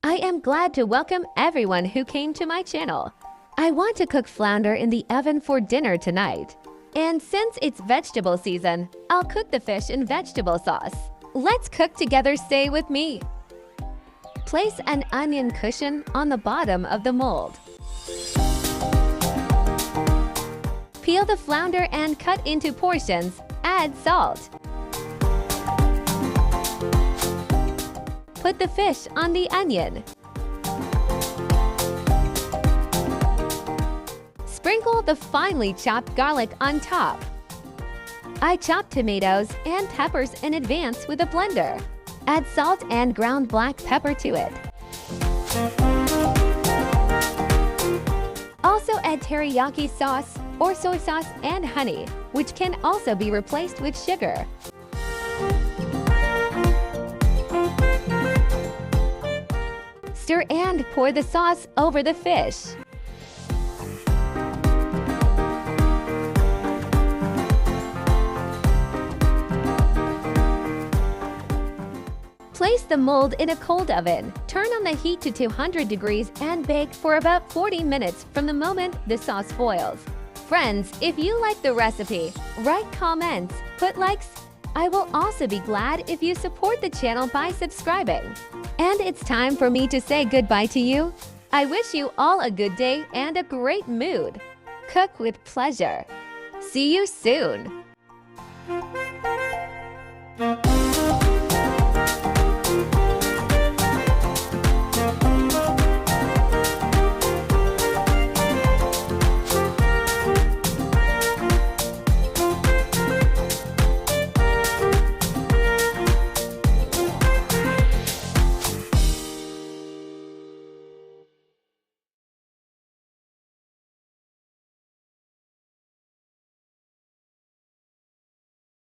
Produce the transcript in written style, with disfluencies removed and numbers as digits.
I am glad to welcome everyone who came to my channel. I want to cook flounder in the oven for dinner tonight. And since it's vegetable season, I'll cook the fish in vegetable sauce. Let's cook together, stay with me. Place an onion cushion on the bottom of the mold. Peel the flounder and cut into portions. Add salt. Put the fish on the onion. Sprinkle the finely chopped garlic on top. I chopped tomatoes and peppers in advance with a blender. Add salt and ground black pepper to it. Also add teriyaki sauce or soy sauce and honey, which can also be replaced with sugar. Stir and pour the sauce over the fish. Place the mold in a cold oven. Turn on the heat to 200 degrees and bake for about 40 minutes from the moment the sauce boils. Friends, if you like the recipe, write comments, put likes. I will also be glad if you support the channel by subscribing. And it's time for me to say goodbye to you. I wish you all a good day and a great mood. Cook with pleasure. See you soon.